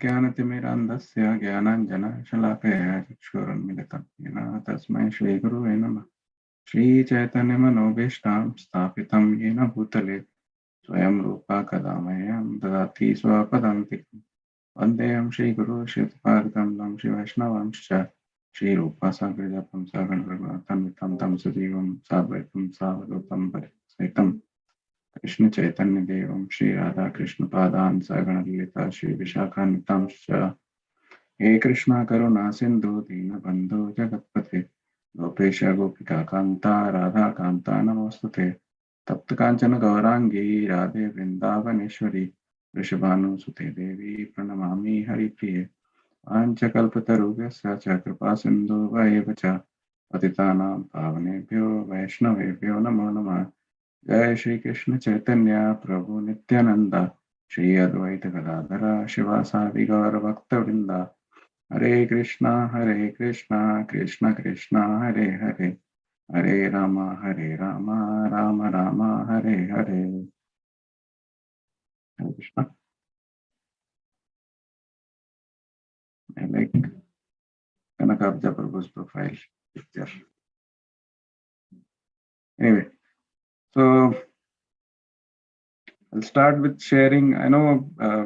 ज्ञानतिमिरान्धस्य ज्ञानाञ्जनशलाकया चक्षुरुन्मिलितं येन तस्मै श्रीगुरुवे नमः। श्रीचैतन्यमनोभीष्टां स्थापितं येन भूतले स्वयं रूपा कदा मह्यं ददाति स्वपदान्तिकं। वन्देऽहं श्रीगुरुं श्रीपादकमलं श्रीवैष्णवांश्च श्रीरूपासाग्रजातं सगणरघुनाथान्वितं तं सजीवं साद्वैतं सावधूतं परिसहितं कृष्णचैतन्यदेवं श्रीराधाकृष्णपादान् सगणललिता श्रीविशाखान्वितांश्च हे कृष्णा करुणा सिन्धु दीनबन्धु जगत्पते गोपेश गोपिकान्ता राधाकान्ता नमोऽस्तुते तप्त कांचन गौरांगी राधे वृंदावनेश्वरी वृषभानुसुते देवी प्रणमामि हरिप्रिये वाञ्छकल्पतरुभ्यश्च च कृपा सिन्धुभ्येव च पतितानां पावनेभ्यो वैष्णवेभ्यो नमो नमः। जय श्री कृष्ण चैतन्य प्रभु नित्यानंद श्री अद्वैत गदाधर शिवासादि गौर भक्तवृंद हरे Krishna Krishna Krishna Hare Hare Hare Ram Ram Ram Hare Hare. Hare Krishna. I like Kanakabja Prabhu's profile picture. Anyway, so I'll start with sharing. I know I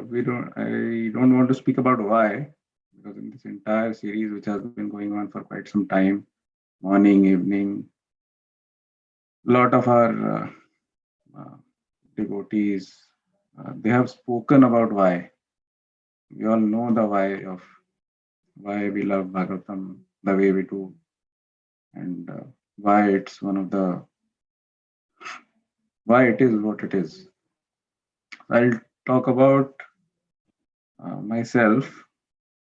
don't want to speak about why, because in this entire series, which has been going on for quite some time, morning, evening, a lot of our devotees, they have spoken about why. We all know the why of why we love Bhagavatam the way we do, and why it's why it is what it is. I'll talk about myself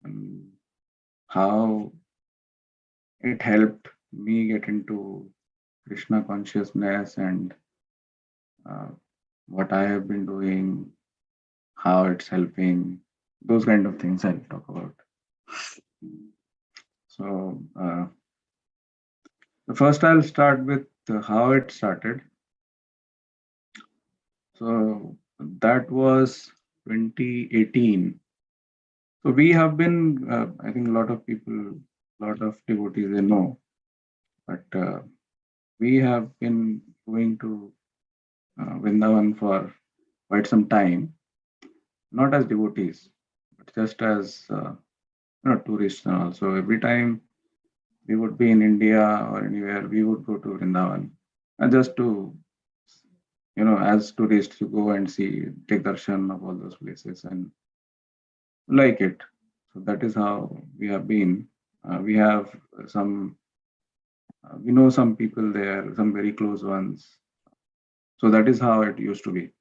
and how it helped me get into Krishna consciousness and what I have been doing, how it's helping, those kind of things I'll talk about. So first I'll start with how it started. So that was 2018. So we have been, I think a lot of people, a lot of devotees, they know, but we have been going to Vrindavan for quite some time, not as devotees, but just as tourists and all. So every time we would be in India or anywhere, we would go to Vrindavan, and just to, as tourists, you go and see, take darshan of all those places and like it. So that is how we have been. We have some, we know some people there, some very close ones. So that is how it used to be.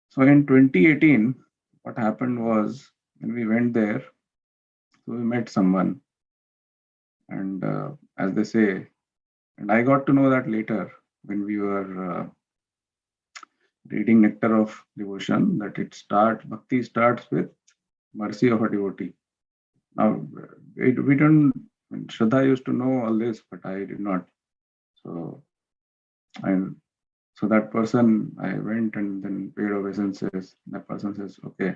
So in 2018, what happened was when we went there, so we met someone, and as they say, and I got to know that later when we were reading Nectar of Devotion, that bhakti starts with mercy of a devotee. Now, we don't, Shraddha used to know all this, but I did not. So that person, I went and then paid obeisances. That person says, okay,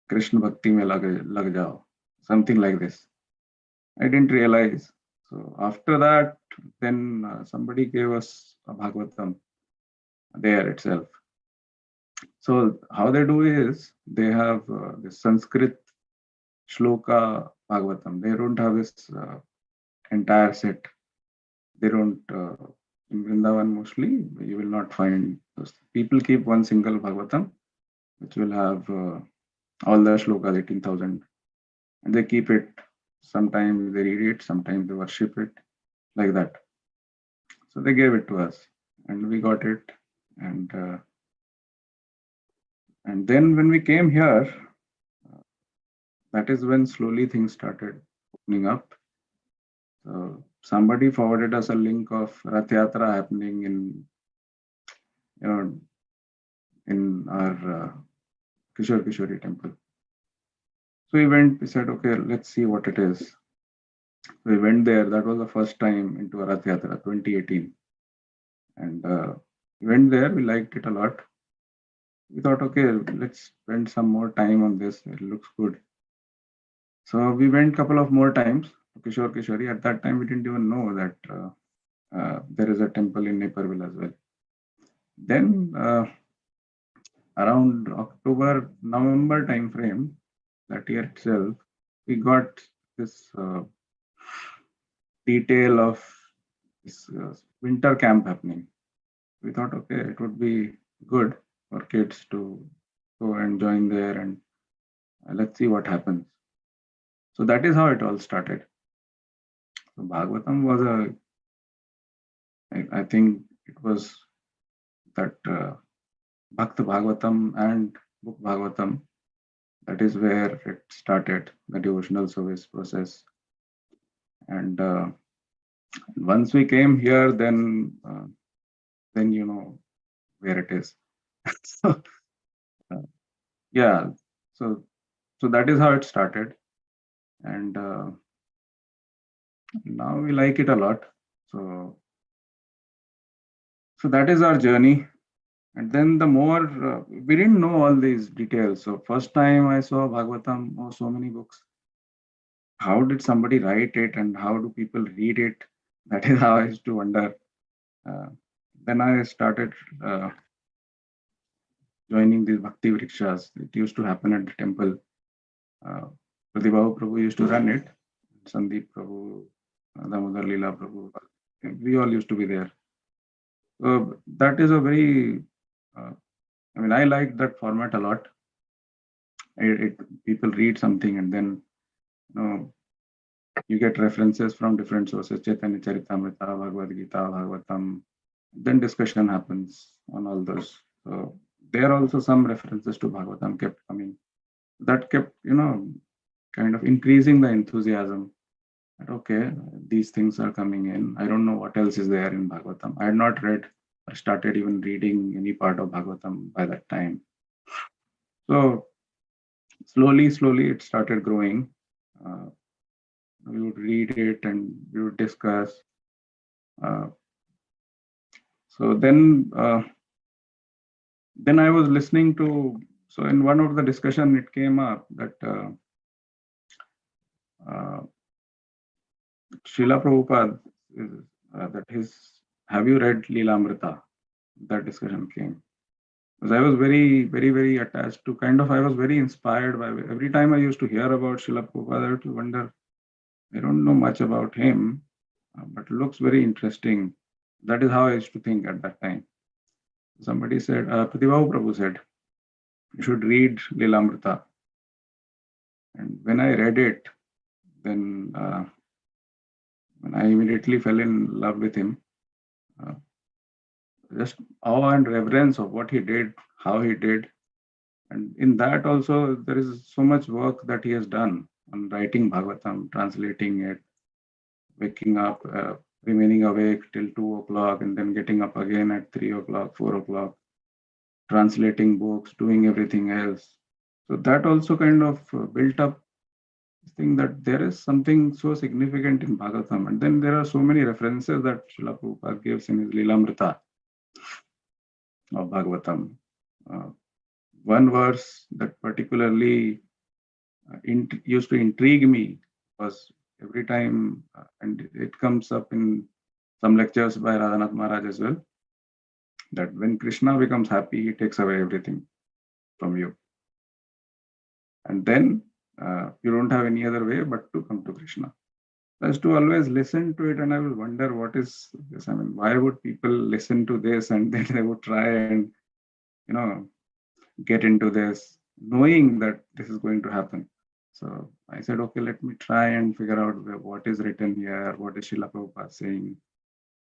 Krishna Bhakti mein lag jao. Something like this. I didn't realize. So after that, then somebody gave us a Bhagavatam there itself. So how they do is, they have this Sanskrit shloka Bhagavatam. They don't have this entire set. They don't, in Vrindavan mostly, you will not find those. People keep one single Bhagavatam, which will have all the shlokas, 18,000. And they keep it, sometimes they read it, sometimes they worship it, like that. So they gave it to us, and we got it. And then when we came here, that is when slowly things started opening up. So somebody forwarded us a link of Rath Yatra happening in our Kishori temple. So we went, we said, okay, let's see what it is. We went there. That was the first time into a Rath Yatra, 2018. And we went there, we liked it a lot. we thought, okay, let's spend some more time on this. It looks good. So we went couple of more times to Kishore Kishori. At that time, we didn't even know that there is a temple in Naperville as well. Then around October, November time frame, that year itself, we got this detail of this winter camp happening. We thought, okay, it would be good for kids to go and join there, and let's see what happens. So that is how it all started. So Bhagavatam was I think it was that Bhakta Bhagavatam and Book Bhagavatam. That is where it started, the devotional service process. And once we came here, then you know where it is. So yeah, so that is how it started, and now we like it a lot. So that is our journey. And then the more we didn't know all these details. So first time I saw Bhagavatam, oh, so many books. How did somebody write it, and how do people read it? That is how I used to wonder. Uh, then I started joining these bhakti vrikshas. It used to happen at the temple. Prabhu used to run it. Sandeep Prabhu, Damodar Leela Prabhu. We all used to be there. So that is a very, I mean, I like that format a lot. People read something and then, you know, you get references from different sources, Chaitanya Charitamrita, Bhagavad Gita, Bhagavatam. Then discussion happens on all those. So there are also some references to Bhagavatam kept coming. That kept, kind of increasing the enthusiasm. That, okay, these things are coming in. I don't know what else is there in Bhagavatam. I had not read or started even reading any part of Bhagavatam by that time. So slowly, it started growing. We would read it and we would discuss. So then I was listening to. So in one of the discussion, it came up that Srila Prabhupada is that his. Have you read Leelamrita? That discussion came. Because I was very, very, very attached to I was very inspired by every time I used to hear about Srila Prabhupada, I used to wonder, I don't know much about him, but looks very interesting. That is how I used to think at that time. Somebody said, Pratibhav Prabhu said, you should read Leelamrita. And when I read it, then when I immediately fell in love with him, just awe and reverence of what he did, how he did. And in that also, there is so much work that he has done on writing Bhagavatam, translating it, waking up, remaining awake till 2 o'clock, and then getting up again at 3 o'clock, 4 o'clock, translating books, doing everything else. So that also kind of built up this thing that there is something so significant in Bhagavatam. And then there are so many references that Srila Prabhupada gives in his Leelamrita of Bhagavatam. One verse that particularly used to intrigue me was every time, and it comes up in some lectures by Radhanath Maharaj as well, that when Krishna becomes happy, he takes away everything from you. And then you don't have any other way but to come to Krishna. I used to always listen to it and I would wonder, what is this? I mean, why would people listen to this and then they would try and, get into this, knowing that this is going to happen. So I said, okay, let me try and figure out what is written here, what is Srila Prabhupada saying.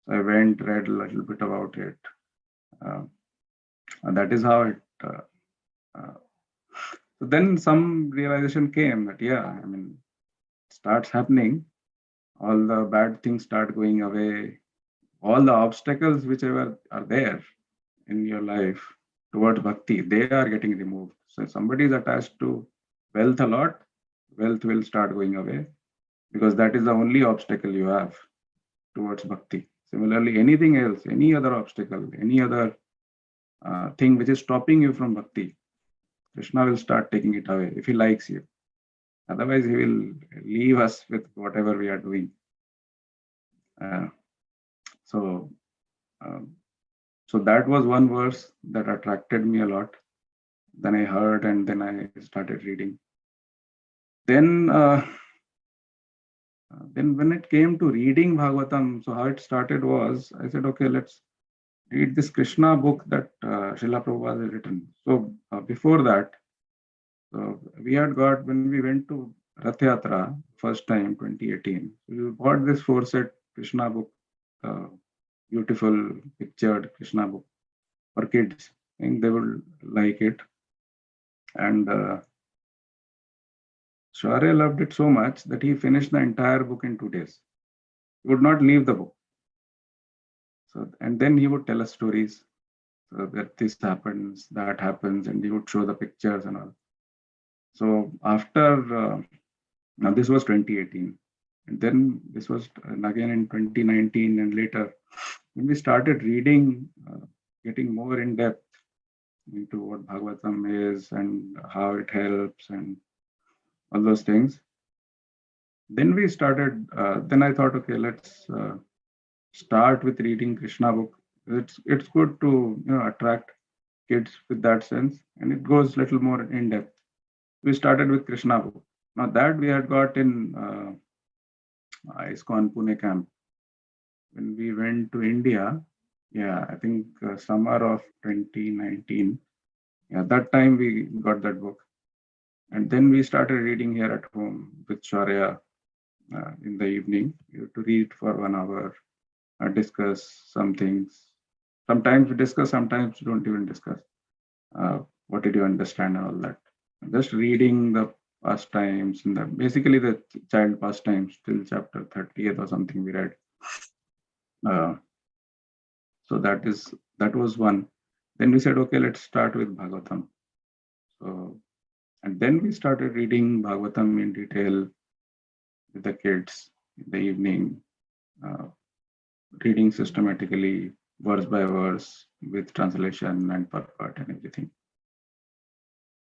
So I went, read a little bit about it. And that is how it. So then some realization came that, yeah, I mean, it starts happening. All the bad things start going away. All the obstacles whichever are there in your life towards bhakti, they are getting removed. So if somebody is attached to wealth a lot, wealth will start going away, because that is the only obstacle you have towards bhakti. Similarly, anything else, any other obstacle, any other thing which is stopping you from bhakti, Krishna will start taking it away if he likes you. Otherwise, he will leave us with whatever we are doing. Uh, so, um, so that was one verse that attracted me a lot. Then I heard, and then I started reading. Then, then when it came to reading Bhagavatam, so how it started was I said, okay, let's read this Krishna book that Srila Prabhupada has written. So before that, we had got, when we went to Rath Yatra first time, 2018, we bought this 4-set Krishna book, uh, beautiful pictured Krishna book for kids. I think they will like it. And Shaurya loved it so much that he finished the entire book in 2 days. He would not leave the book. So, and then he would tell us stories. So that this happens, that happens, and he would show the pictures and all. So after, now this was 2018. And then this was again in 2019 and later, when we started reading, getting more in depth into what Bhagavatam is and how it helps and all those things. Then we started, then I thought, okay, let's start with reading Krishna book. It's good to attract kids with that sense, and it goes little more in depth. We started with Krishna book. Now that we had got in ISKCON Pune camp. When we went to India, yeah, I think summer of 2019. Yeah, that time we got that book. And then we started reading here at home with Shaurya in the evening. We have to read for 1 hour, discuss some things. Sometimes we discuss, sometimes we don't even discuss. What did you understand and all that? Just reading the pastimes and basically the child pastimes till chapter 30th or something we read. So that was one. Then we said, okay, let's start with Bhagavatam. So, and then we started reading Bhagavatam in detail with the kids in the evening, reading systematically, verse by verse, with translation and purport and everything.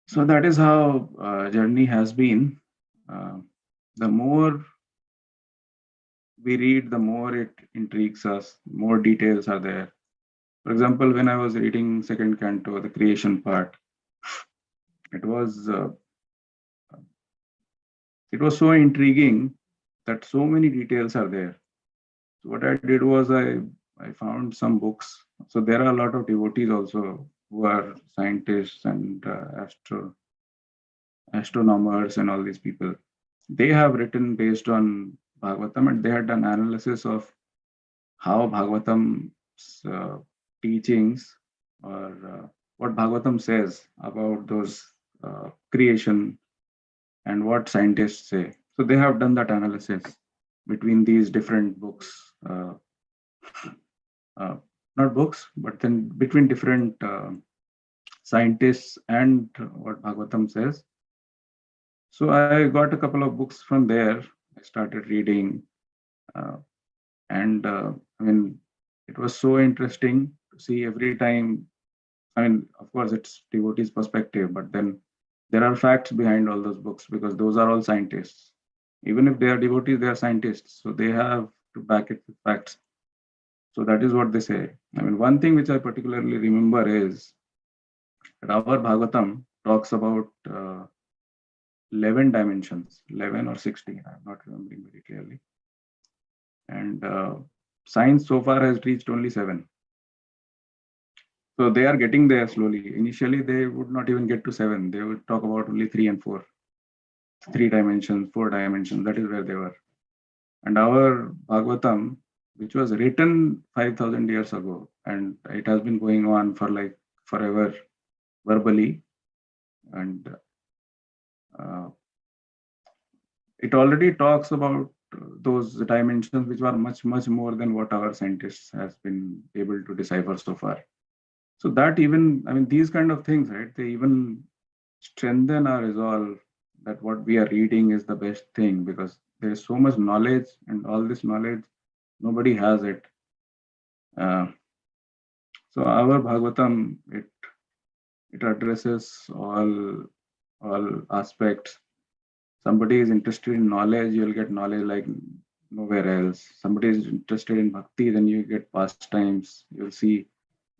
So that is how journey has been. The more we read, the more it intrigues us, more details are there. For example, when I was reading second canto, the creation part, it was so intriguing that so many details are there. So what I did was I found some books. So there are a lot of devotees also who are scientists and astronomers and all these people. They have written based on Bhagavatam, and they had done analysis of how Bhagavatam's teachings or what Bhagavatam says about those creation and what scientists say. So they have done that analysis between these different books, not books, but then between different scientists and what Bhagavatam says. So I got a couple of books from there. I started reading, and I mean, it was so interesting to see every time. I mean, of course, it's devotees' perspective, but then there are facts behind all those books because those are all scientists. Even if they are devotees, they are scientists, so they have to back it with facts. So that is what they say. I mean, one thing which I particularly remember is that our Bhagavatam talks about 11 dimensions, 11 or 16, I'm not remembering very clearly. And science so far has reached only 7. So they are getting there slowly. Initially, they would not even get to 7. They would talk about only 3 and 4. 3 dimensions, 4 dimensions, that is where they were. And our Bhagavatam, which was written 5,000 years ago, and it has been going on for like forever verbally, and it already talks about those dimensions which were much, much more than what our scientists has been able to decipher so far. So that even, I mean, these kind of things, right, they even strengthen our resolve that what we are reading is the best thing because there is so much knowledge, and all this knowledge, nobody has it. So our Bhagavatam, it addresses all aspects. Somebody is interested in knowledge, you'll get knowledge like nowhere else. Somebody is interested in bhakti, then you get pastimes. You'll see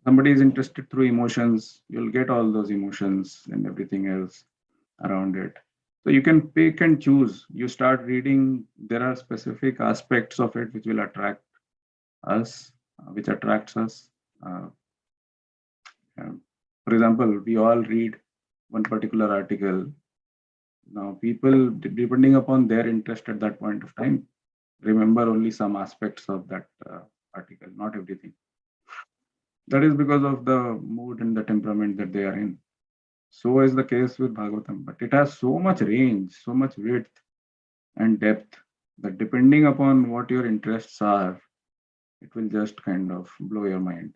somebody is interested through emotions, you'll get all those emotions and everything else around it. So you can pick and choose. You start reading, there are specific aspects of it which will attract us, which attracts us. Uh, for example, we all read one particular article. Now, people, depending upon their interest at that point of time, remember only some aspects of that article, not everything. That is because of the mood and the temperament that they are in. So is the case with Bhagavatam, but it has so much range, so much width and depth that depending upon what your interests are, it will just kind of blow your mind.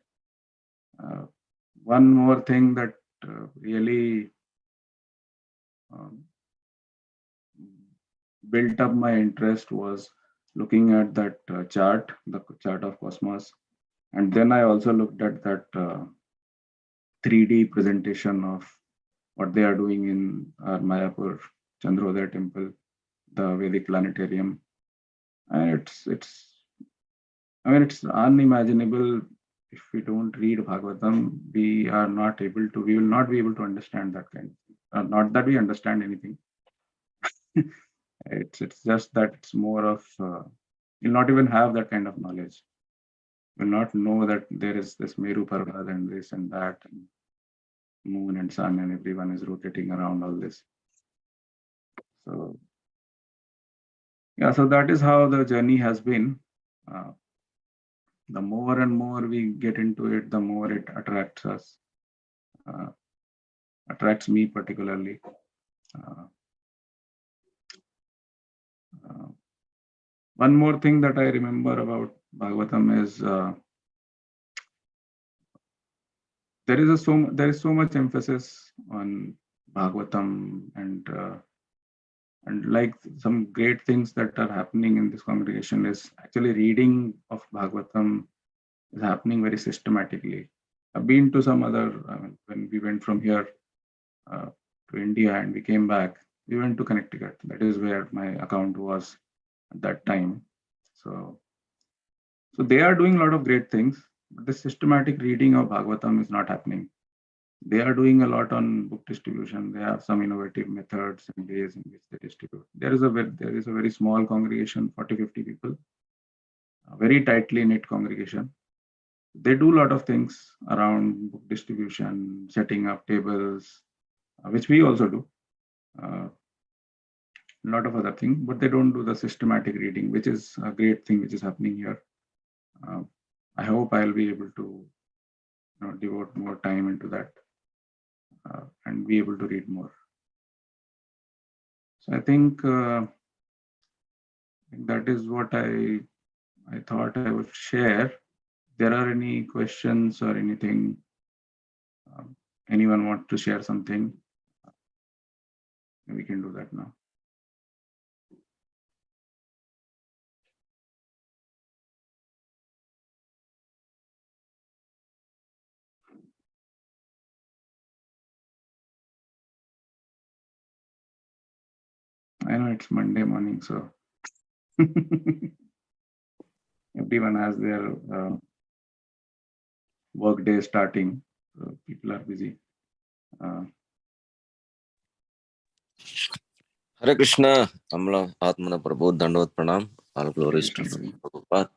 Uh, one more thing that really um, built up my interest was looking at that chart, the chart of cosmos. And then I also looked at that 3D presentation of what they are doing in our Mayapur Chandrodaya temple, the Vedic planetarium. And it's unimaginable. If we don't read Bhagavatam, we will not be able to understand that kind of thing. Not that we understand anything. It's just that it's more of, you'll not even have that kind of knowledge. You'll not know that there is this Meru Parvat and this and that, and moon and sun, and everyone is rotating around all this. So, yeah, so that is how the journey has been. Uh, the more and more we get into it, the more it attracts us, uh, attracts me particularly. Uh, uh, One more thing that I remember about Bhagavatam is there is so much emphasis on Bhagavatam and like some great things that are happening in this congregation is actually reading of Bhagavatam is happening very systematically. I've been to some other, when we went from here uh, to India and we came back, we went to Connecticut. That is where my account was at that time. So they are doing a lot of great things, but the systematic reading of Bhagavatam is not happening. They are doing a lot on book distribution. They have some innovative methods and ways in which they distribute. There is a very small congregation, 40-50 people, a very tightly knit congregation. They do a lot of things around book distribution, setting up tables, which we also do. A lot of other things, but they don't do the systematic reading, which is a great thing which is happening here. I hope I'll be able to devote more time into that and be able to read more. So I think that is what I thought I would share. If there are any questions or anything, anyone want to share something, we can do that now. I know it's Monday morning, so everyone has their work day starting. So people are busy. Hare Krishna, Amala-atmana, prabhu, Dandavat pranam, all glories to Prabhupada.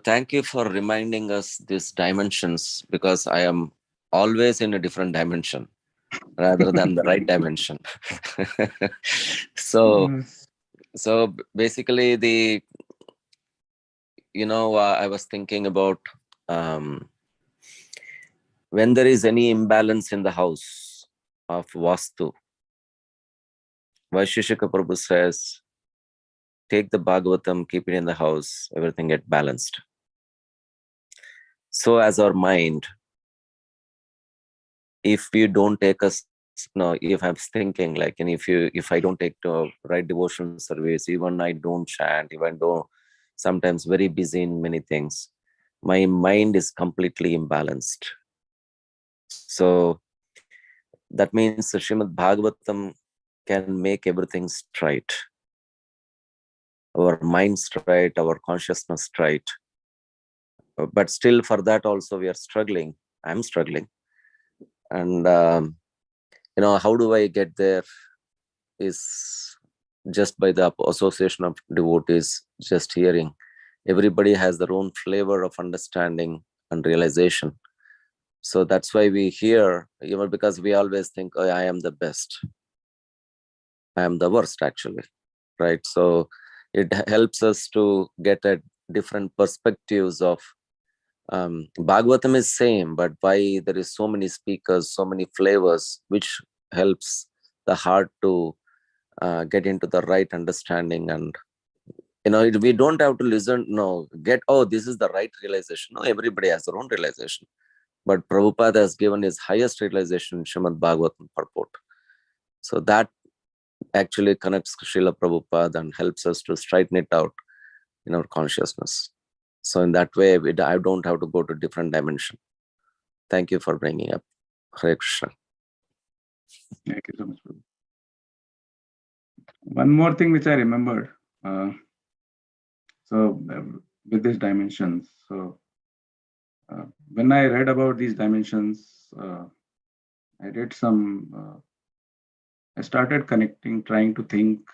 Thank you for reminding us these dimensions, because I am always in a different dimension rather than the right dimension. So basically I was thinking about when there is any imbalance in the house of Vastu, Vaisheshika Prabhu says, take the Bhagavatam, keep it in the house, everything get balanced. So as our mind, if we don't take us, if I'm thinking like, and if I don't take the right devotional service, even I don't chant, even though sometimes very busy in many things, my mind is completely imbalanced. So that means the Srimad Bhagavatam can make everything straight. Our mind straight, our consciousness straight. But still for that also we are struggling. I'm struggling. And, how do I get there is just by the association of devotees, just hearing. Everybody has their own flavor of understanding and realization. So that's why we hear, because we always think, oh, I am the best. I am the worst, actually. Right? So it helps us to get at different perspectives of Bhagavatam is same, but why there is so many speakers, so many flavors, which helps the heart to get into the right understanding. And we don't have to listen, this is the right realization. No, everybody has their own realization. But Prabhupada has given his highest realization in Srimad Bhagavatam purport. So that actually connects Srila Prabhupada and helps us to straighten it out in our consciousness. So in that way, I don't have to go to different dimension. Thank you for bringing up. Hare Krishna. Thank you so much, Prabhu. One more thing which I remembered. With these dimensions, when I read about these dimensions, I did I started connecting, trying to think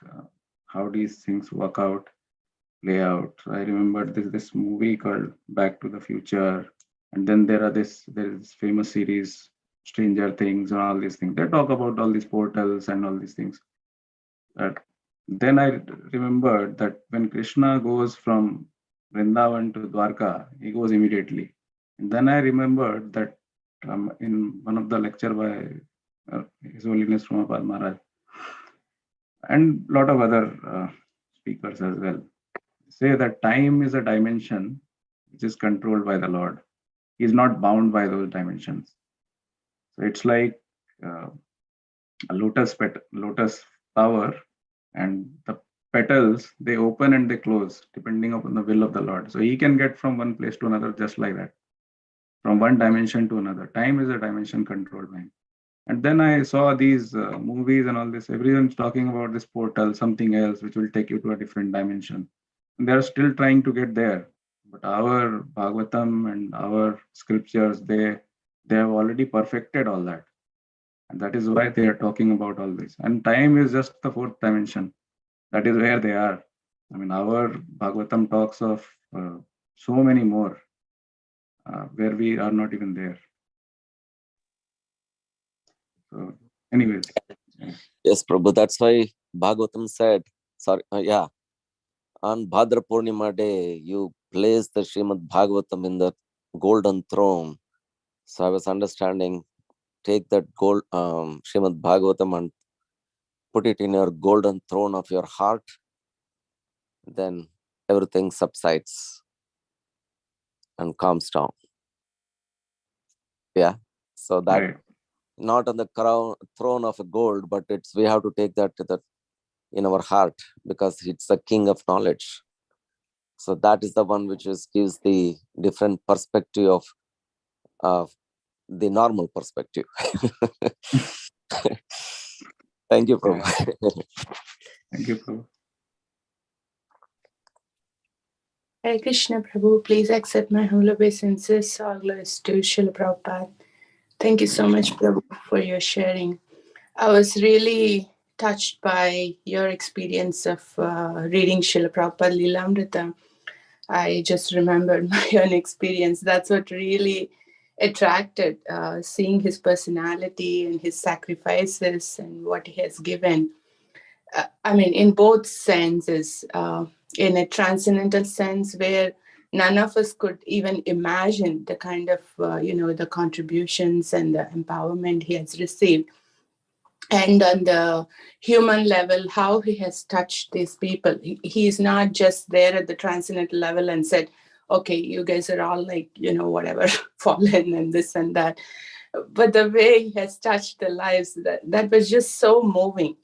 how these things work out, play out. So I remembered this movie called Back to the Future, and then there is this famous series, Stranger Things, and all these things. They talk about all these portals and all these things. Then I remembered that when Krishna goes from Vrindavan to Dwarka, he goes immediately. And then I remembered that in one of the lecture by His Holiness Prabhupada Maharaj and a lot of other speakers as well, say that time is a dimension which is controlled by the Lord. He is not bound by those dimensions. So it's like a lotus flower, and the petals, they open and they close depending upon the will of the Lord. So he can get from one place to another just like that, from one dimension to another. Time is a dimension controlled by him. And then I saw these movies and all this. Everyone's talking about this portal, something else which will take you to a different dimension. And they're still trying to get there. But our Bhagavatam and our scriptures, they have already perfected all that. And that is why they are talking about all this. And time is just the fourth dimension. That is where they are. I mean, our Bhagavatam talks of so many more where we are not even there. So, anyways. Yes, Prabhu. That's why Bhagavatam said, on Bhadra Purnima day, you place the Srimad Bhagavatam in the golden throne. So I was understanding, take that gold Srimad Bhagavatam and put it in your golden throne of your heart, then everything subsides and calms down. Yeah. So that Right. not on the throne of gold, but we have to take that in our heart, because it's the king of knowledge. So that is the one which gives the different perspective of the normal perspective. Thank you, Prabhu. Thank you, Prabhu. Hare Krishna, Prabhu. Please accept my humble obeisances. All glories to Srila Prabhupada. Thank you so much, Prabhu, for your sharing. I was really touched by your experience of reading Srila Prabhupada Lilamrita. I just remembered my own experience. That's what really attracted, seeing his personality and his sacrifices and what he has given. I mean, in both senses, in a transcendental sense where none of us could even imagine the kind of, the contributions and the empowerment he has received. And on the human level, how he has touched these people. He is not just there at the transcendental level and said, okay, you guys are all like, whatever, fallen and this and that. But the way he has touched the lives, that was just so moving.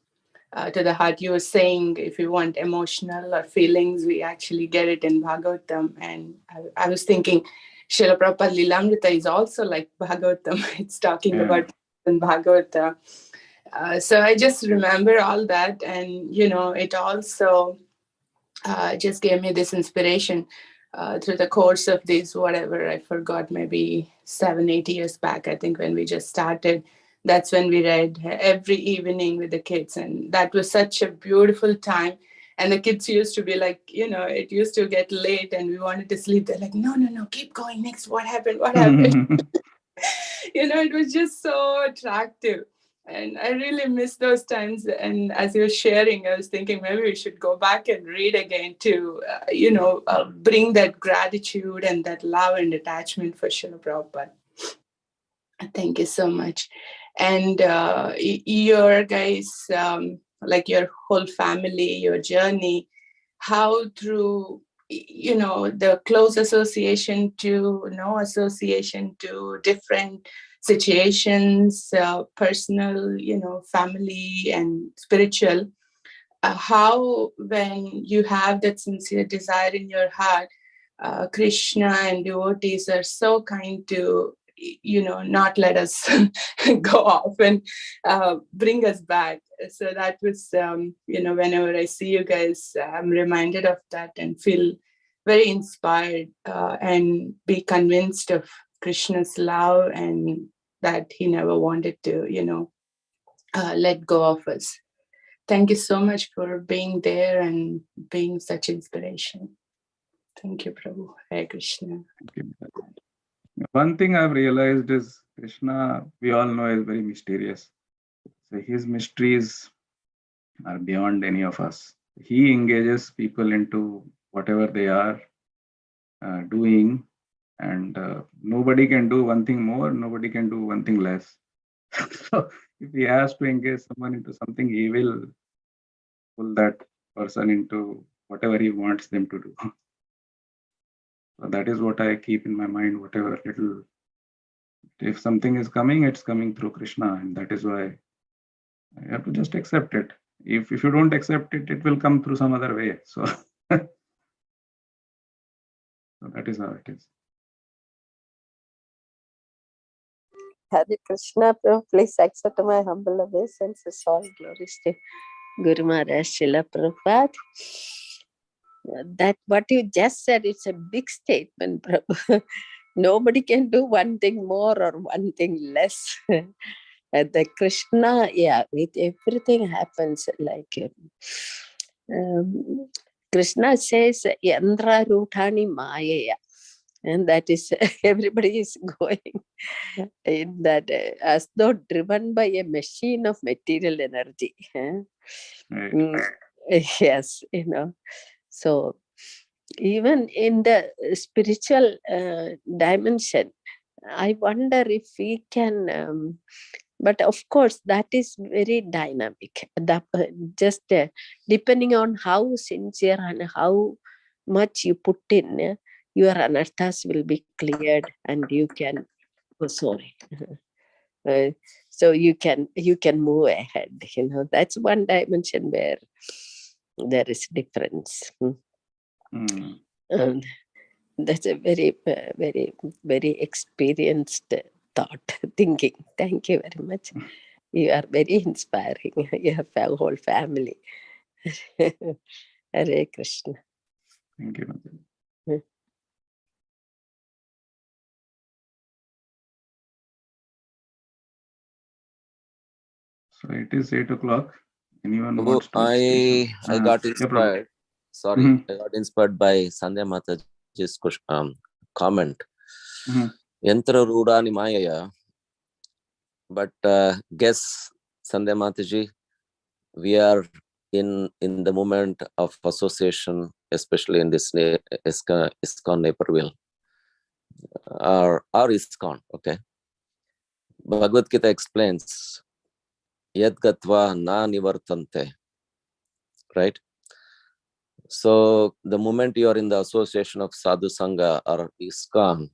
To the heart. You were saying if you want emotional or feelings, we actually get it in Bhagavatam. And I was thinking, Srila Prabhupada Lilamrita is also like Bhagavatam. It's talking about Bhagavata. So I just remember all that, and it also just gave me this inspiration through the course of this, whatever, I forgot, maybe 7-8 years back, I think, when we just started. That's when we read every evening with the kids, and that was such a beautiful time. And the kids used to be like, it used to get late and we wanted to sleep. They're like, no, keep going. Next, what happened? It was just so attractive. And I really miss those times. And as you were sharing, I was thinking maybe we should go back and read again to, bring that gratitude and that love and attachment for Srila Prabhupada. Thank you so much. And your guys, like your whole family, your journey, how through the close association to no association to different situations, personal, family and spiritual, how when you have that sincere desire in your heart, Krishna and devotees are so kind to not let us go off and bring us back. So that was whenever I see you guys, I'm reminded of that and feel very inspired, and be convinced of Krishna's love and that he never wanted to let go of us. Thank you so much for being there and being such inspiration. Thank you, Prabhu. Hare Krishna. Thank you. One thing I've realized is Krishna, we all know, is very mysterious. So his mysteries are beyond any of us. He engages people into whatever they are doing, and nobody can do one thing more, nobody can do one thing less. So if he has to engage someone into something, he will pull that person into whatever he wants them to do. So that is what I keep in my mind, whatever little, if something is coming, it's coming through Krishna, and that is why you have to just accept it. If you don't accept it, it will come through some other way. So, so that is how it is. Hare Krishna, Prabhu, please accept my humble obeisances. All glories to Guru Maharaj Srila Prabhupada. That what you just said, it's a big statement, Prabhu. Nobody can do one thing more or one thing less. The Krishna, with everything happens like Krishna says, Yandra Rutani Maya. And that is, everybody is going in that as though driven by a machine of material energy. Right. Yes, So even in the spiritual dimension, I wonder if we can, but of course that is very dynamic. Just depending on how sincere and how much you put in, your anarthas will be cleared and you can, so you can move ahead. That's one dimension where there is difference. That's a very, very, very experienced thought, thinking. Thank you very much. You are very inspiring. You have a whole family. Hare Krishna. Thank you. So it is 8 o'clock. Anyone wants to speak? I got inspired. Sorry, I got inspired by Sandhya Mataji's comment. Yantra Ruda Nimaya. But guess, Sandhya Mataji, we are in the moment of association, especially in this ISKCON Naperville, or ISKCON, okay? Bhagavad Gita explains, Yad Gatva na nivartante, right? So the moment you are in the association of Sadhu Sangha or ISKCON,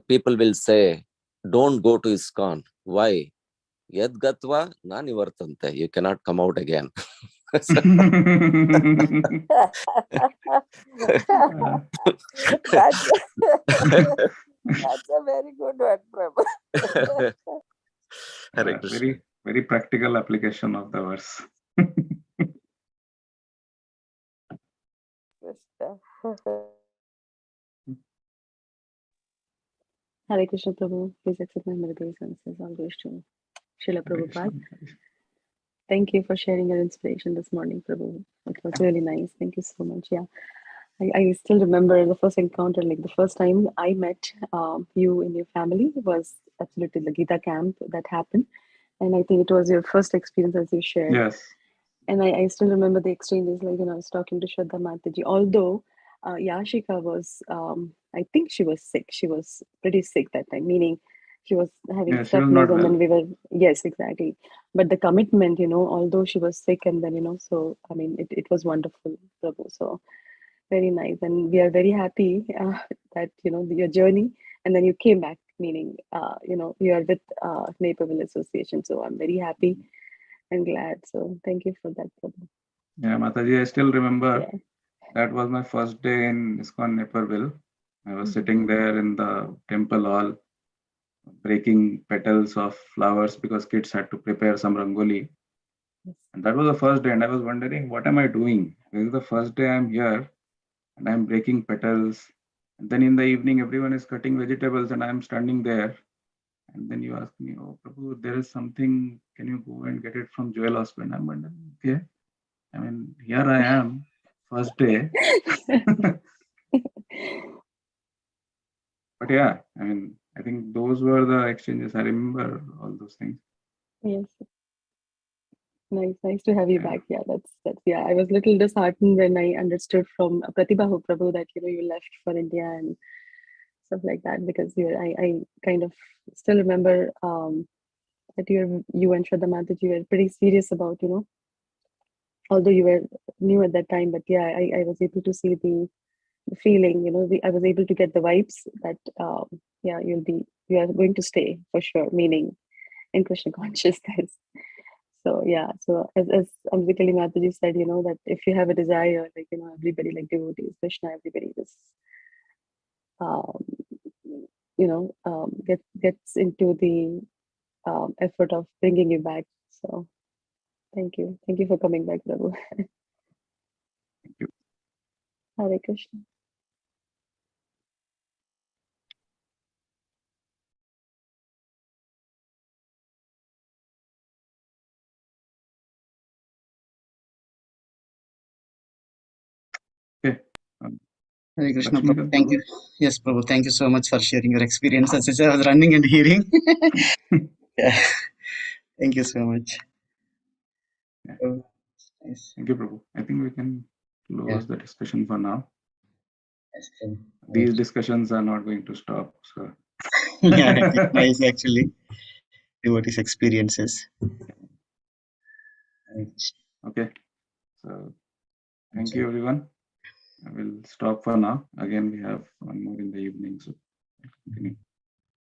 people will say, don't go to ISKCON. Why? Yad Gatva na nivartante. You cannot come out again. So- that's, that's a very good one, Prabhu. Hare Krishna. very, very practical application of the verse. Krishna. Hare Krishna Prabhu, please accept my meditations as always to Srila Hare Krishna. Prabhupada. Thank you for sharing your inspiration this morning, Prabhu. It was really nice. Thank you so much. Yeah, I still remember the first encounter, like the first time I met you and your family was absolutely the Gita camp that happened. And I think it was your first experience as you shared. Yes. And I still remember the exchanges, like, I was talking to Shraddha Mataji, although Yashika was, I think she was sick. She was pretty sick that time, meaning she was having Yeah, she was stuffness, not and well. then we were, yes, exactly. But the commitment, although she was sick, and then, so, I mean, it was wonderful, Prabhu. So very nice. And we are very happy that, your journey, and then you came back, meaning, you are with Naperville Association. So I'm very happy and glad. So thank you for that, Prabhu. Yeah, Mataji, I still remember Yeah. that was my first day in ISKCON Naperville. I was Mhm. sitting there in the temple hall, breaking petals of flowers because kids had to prepare some rangoli. Yes. And that was the first day, and I was wondering, what am I doing? This is the first day I'm here, and I'm breaking petals. And then in the evening, everyone is cutting vegetables, and I'm standing there. And then you ask me, "Oh, Prabhu, there is something. Can you go and get it from Jewel Husband?" I'm wondering, okay. I mean, here I am, first day. But yeah, I mean, I think those were the exchanges. I remember all those things. Yes. Nice to have you Yeah. back. Yeah, that's yeah. I was a little disheartened when I understood from Pratibha Prabhu that you left for India and stuff like that, because I kind of still remember that you and Shraddha Mataji were pretty serious about, although you were new at that time, but yeah, I was able to see the feeling, I was able to get the vibes that yeah, you are going to stay for sure, meaning in Krishna consciousness. So yeah, so as Amrikali Mataji said, that if you have a desire, like, everybody, like devotees, Krishna, everybody just um, gets into the effort of bringing you back. So thank you for coming back, Prabhu. Thank you. Hare Krishna. Okay. Hare Krishna, Prabhu. Lakshmikant Thank Prabhu. you. Yes, Prabhu. Thank you so much for sharing your experiences. As I was running and hearing. Yeah. Thank you so much. Yeah. Oh, nice. Thank you, Prabhu. I think we can close the discussion for now. Yes, Prabhu. These discussions are not going to stop. So Yeah, it's nice actually. Devotees' experiences. okay. So thank you, everyone. I will stop for now. Again, we have one more in the evening. So continue.